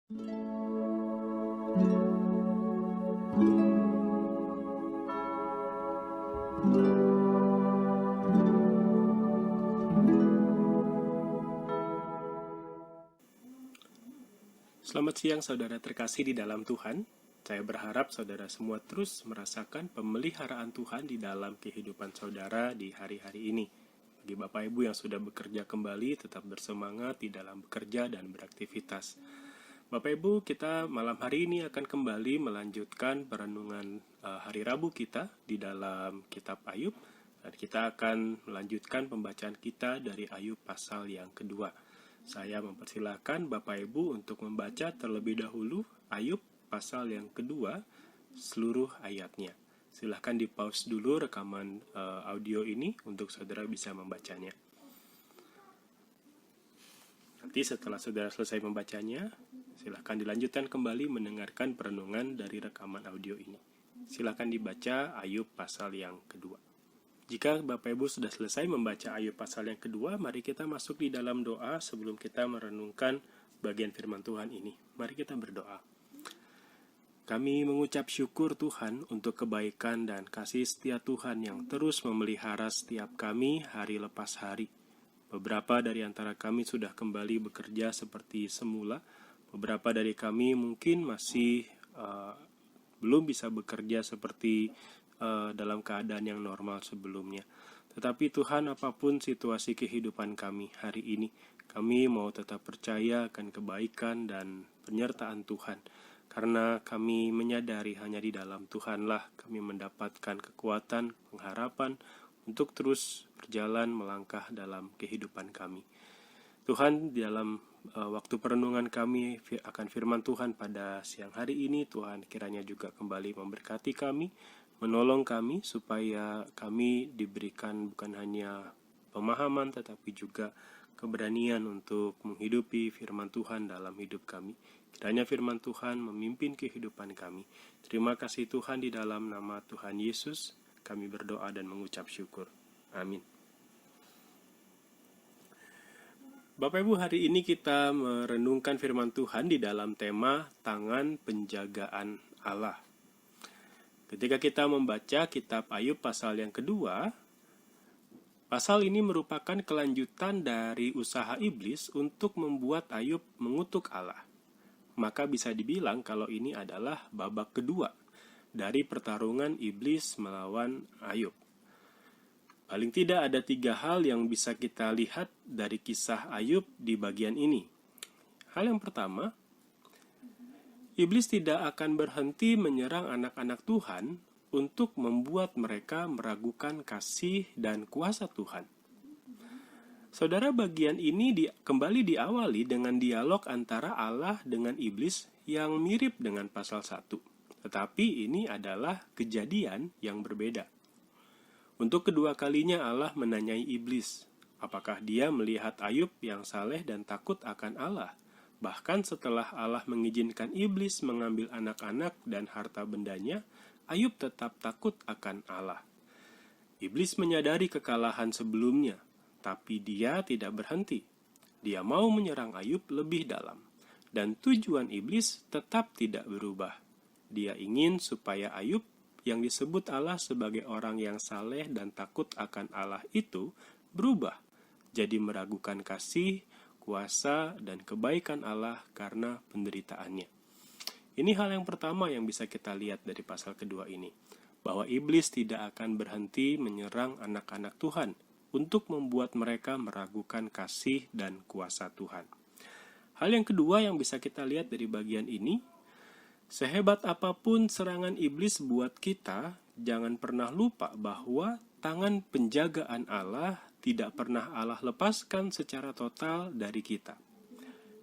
Selamat siang saudara terkasih di dalam Tuhan. Saya berharap saudara semua terus merasakan pemeliharaan Tuhan di dalam kehidupan saudara di hari-hari ini. Bagi Bapak Ibu yang sudah bekerja kembali, tetap bersemangat di dalam bekerja dan beraktivitas. Bapak Ibu, kita malam hari ini akan kembali melanjutkan perenungan hari Rabu kita di dalam kitab Ayub. Dan kita akan melanjutkan pembacaan kita dari Ayub pasal yang kedua. Saya mempersilahkan Bapak Ibu untuk membaca terlebih dahulu Ayub pasal yang kedua, seluruh ayatnya. Silahkan di pause dulu rekaman audio ini untuk saudara bisa membacanya. Nanti setelah saudara selesai membacanya, silahkan dilanjutkan kembali mendengarkan perenungan dari rekaman audio ini. Silahkan dibaca Ayub pasal yang kedua. Jika Bapak Ibu sudah selesai membaca Ayub pasal yang kedua, mari kita masuk di dalam doa sebelum kita merenungkan bagian firman Tuhan ini. Mari kita berdoa. Kami mengucap syukur Tuhan untuk kebaikan dan kasih setia Tuhan yang terus memelihara setiap kami hari lepas hari. Beberapa dari antara kami sudah kembali bekerja seperti semula. Beberapa dari kami mungkin masih belum bisa bekerja seperti dalam keadaan yang normal sebelumnya. Tetapi Tuhan, apapun situasi kehidupan kami hari ini, kami mau tetap percaya akan kebaikan dan penyertaan Tuhan. Karena kami menyadari hanya di dalam Tuhanlah kami mendapatkan kekuatan, pengharapan untuk terus berjalan melangkah dalam kehidupan kami. Tuhan, di dalam waktu perenungan kami akan firman Tuhan pada siang hari ini, Tuhan kiranya juga kembali memberkati kami, menolong kami supaya kami diberikan bukan hanya pemahaman tetapi juga keberanian untuk menghidupi firman Tuhan dalam hidup kami. Kiranya firman Tuhan memimpin kehidupan kami. Terima kasih Tuhan, di dalam nama Tuhan Yesus kami berdoa dan mengucap syukur. Amin. Bapak Ibu, hari ini kita merenungkan firman Tuhan di dalam tema tangan penjagaan Allah. Ketika kita membaca kitab Ayub pasal yang kedua, pasal ini merupakan kelanjutan dari usaha iblis untuk membuat Ayub mengutuk Allah. Maka bisa dibilang kalau ini adalah babak kedua dari pertarungan iblis melawan Ayub. Paling tidak ada 3 hal yang bisa kita lihat dari kisah Ayub di bagian ini. Hal yang pertama, iblis tidak akan berhenti menyerang anak-anak Tuhan untuk membuat mereka meragukan kasih dan kuasa Tuhan. Saudara, bagian ini kembali diawali dengan dialog antara Allah dengan iblis yang mirip dengan pasal 1. Tetapi ini adalah kejadian yang berbeda. Untuk kedua kalinya Allah menanyai iblis, apakah dia melihat Ayub yang saleh dan takut akan Allah? Bahkan setelah Allah mengizinkan iblis mengambil anak-anak dan harta bendanya, Ayub tetap takut akan Allah. Iblis menyadari kekalahan sebelumnya, tapi dia tidak berhenti. Dia mau menyerang Ayub lebih dalam. Dan tujuan iblis tetap tidak berubah. Dia ingin supaya Ayub yang disebut Allah sebagai orang yang saleh dan takut akan Allah itu berubah, jadi meragukan kasih, kuasa, dan kebaikan Allah karena penderitaannya. Ini hal yang pertama yang bisa kita lihat dari pasal kedua ini, bahwa iblis tidak akan berhenti menyerang anak-anak Tuhan untuk membuat mereka meragukan kasih dan kuasa Tuhan. Hal yang kedua yang bisa kita lihat dari bagian ini, sehebat apapun serangan iblis buat kita, jangan pernah lupa bahwa tangan penjagaan Allah tidak pernah Allah lepaskan secara total dari kita.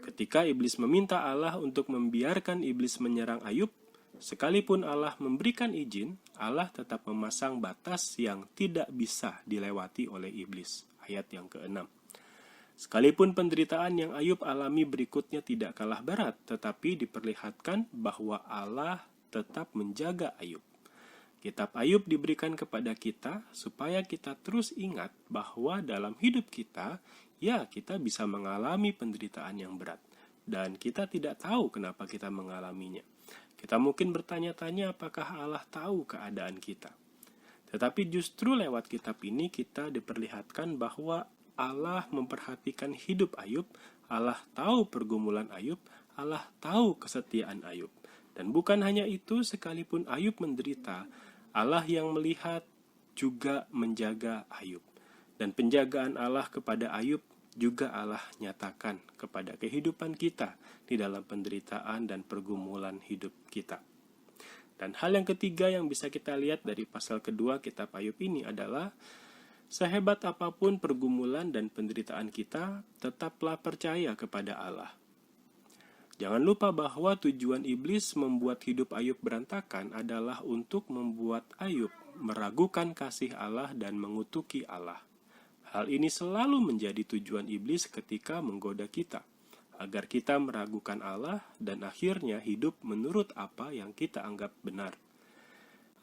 Ketika iblis meminta Allah untuk membiarkan iblis menyerang Ayub, sekalipun Allah memberikan izin, Allah tetap memasang batas yang tidak bisa dilewati oleh iblis. Ayat yang ke-6. Sekalipun penderitaan yang Ayub alami berikutnya tidak kalah berat, tetapi diperlihatkan bahwa Allah tetap menjaga Ayub. Kitab Ayub diberikan kepada kita supaya kita terus ingat bahwa dalam hidup kita, ya kita bisa mengalami penderitaan yang berat. dan kita tidak tahu kenapa kita mengalaminya. Kita mungkin bertanya-tanya apakah Allah tahu keadaan kita. Tetapi justru lewat kitab ini kita diperlihatkan bahwa Allah memperhatikan hidup Ayub, Allah tahu pergumulan Ayub, Allah tahu kesetiaan Ayub. Dan bukan hanya itu, sekalipun Ayub menderita, Allah yang melihat juga menjaga Ayub. Dan penjagaan Allah kepada Ayub juga Allah nyatakan kepada kehidupan kita di dalam penderitaan dan pergumulan hidup kita. Dan hal yang ketiga yang bisa kita lihat dari pasal kedua kitab Ayub ini adalah sehebat apapun pergumulan dan penderitaan kita, tetaplah percaya kepada Allah. Jangan lupa bahwa tujuan iblis membuat hidup Ayub berantakan adalah untuk membuat Ayub meragukan kasih Allah dan mengutuki Allah. Hal ini selalu menjadi tujuan iblis ketika menggoda kita, agar kita meragukan Allah dan akhirnya hidup menurut apa yang kita anggap benar.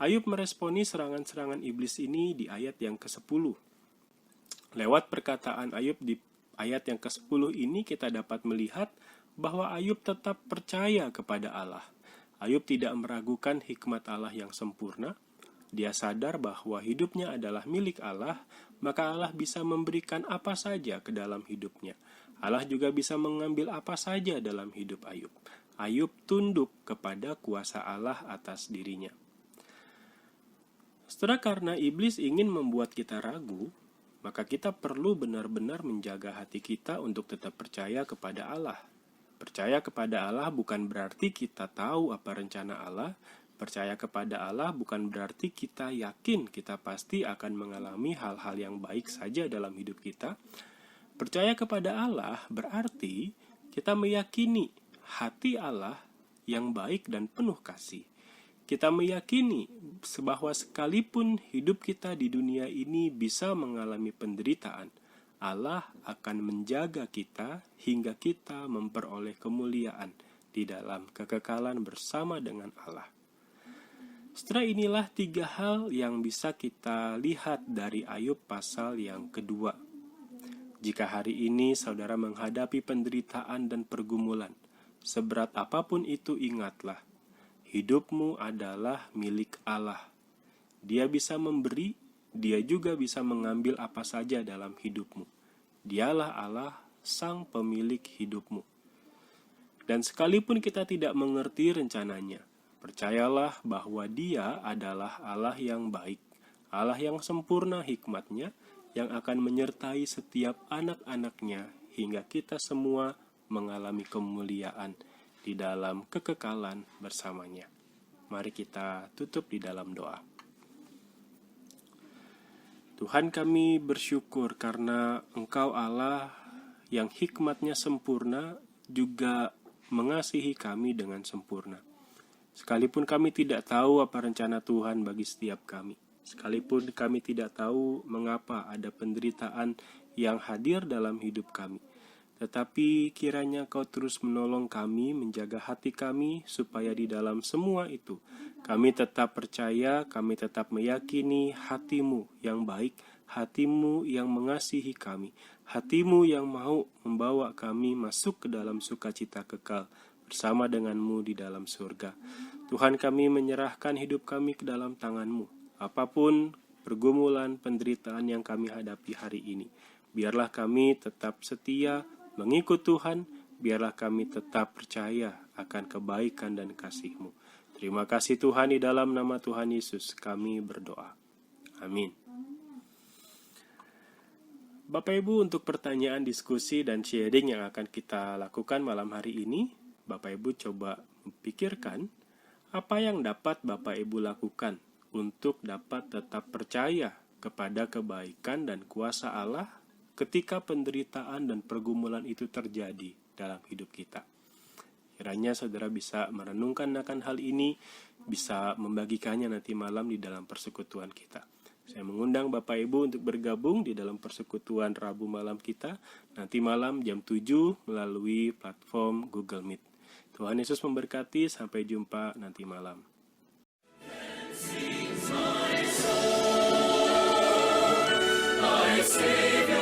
Ayub meresponi serangan-serangan iblis ini di ayat yang ke-10. Lewat perkataan Ayub di ayat yang ke-10 ini kita dapat melihat bahwa Ayub tetap percaya kepada Allah. Ayub tidak meragukan hikmat Allah yang sempurna. Dia sadar bahwa hidupnya adalah milik Allah, maka Allah bisa memberikan apa saja ke dalam hidupnya. Allah juga bisa mengambil apa saja dalam hidup Ayub. Ayub tunduk kepada kuasa Allah atas dirinya. Setelah karena iblis ingin membuat kita ragu, maka kita perlu benar-benar menjaga hati kita untuk tetap percaya kepada Allah. Percaya kepada Allah bukan berarti kita tahu apa rencana Allah. Percaya kepada Allah bukan berarti kita yakin kita pasti akan mengalami hal-hal yang baik saja dalam hidup kita. Percaya kepada Allah berarti kita meyakini hati Allah yang baik dan penuh kasih. Kita meyakini bahwa sekalipun hidup kita di dunia ini bisa mengalami penderitaan, Allah akan menjaga kita hingga kita memperoleh kemuliaan di dalam kekekalan bersama dengan Allah. Setelah inilah 3 hal yang bisa kita lihat dari Ayub pasal yang kedua. Jika hari ini saudara menghadapi penderitaan dan pergumulan, seberat apapun itu ingatlah, hidupmu adalah milik Allah. Dia bisa memberi, Dia juga bisa mengambil apa saja dalam hidupmu. Dialah Allah, sang pemilik hidupmu. Dan sekalipun kita tidak mengerti rencananya, percayalah bahwa Dia adalah Allah yang baik, Allah yang sempurna hikmatnya, yang akan menyertai setiap anak-anaknya hingga kita semua mengalami kemuliaan di dalam kekekalan bersamanya. Mari kita tutup di dalam doa. Tuhan, kami bersyukur karena Engkau Allah yang hikmatnya sempurna juga mengasihi kami dengan sempurna. Sekalipun kami tidak tahu apa rencana Tuhan bagi setiap kami, sekalipun kami tidak tahu mengapa ada penderitaan yang hadir dalam hidup kami, tetapi kiranya Kau terus menolong kami, menjaga hati kami, supaya di dalam semua itu kami tetap percaya, kami tetap meyakini hati-Mu yang baik, hati-Mu yang mengasihi kami, hati-Mu yang mau membawa kami masuk ke dalam sukacita kekal bersama dengan-Mu di dalam surga. Tuhan, kami menyerahkan hidup kami ke dalam tangan-Mu. Apapun pergumulan, penderitaan yang kami hadapi hari ini, biarlah kami tetap setia mengikut Tuhan, biarlah kami tetap percaya akan kebaikan dan kasih-Mu. Terima kasih Tuhan, di dalam nama Tuhan Yesus kami berdoa. Amin. Bapak Ibu, untuk pertanyaan, diskusi, dan sharing yang akan kita lakukan malam hari ini, Bapak Ibu coba pikirkan apa yang dapat Bapak Ibu lakukan untuk dapat tetap percaya kepada kebaikan dan kuasa Allah ketika penderitaan dan pergumulan itu terjadi dalam hidup kita. Kiranya saudara bisa merenungkan akan hal ini, bisa membagikannya nanti malam di dalam persekutuan kita. Saya mengundang Bapak Ibu untuk bergabung di dalam persekutuan Rabu malam kita, nanti malam jam 7 melalui platform Google Meet. Tuhan Yesus memberkati, sampai jumpa nanti malam. My Savior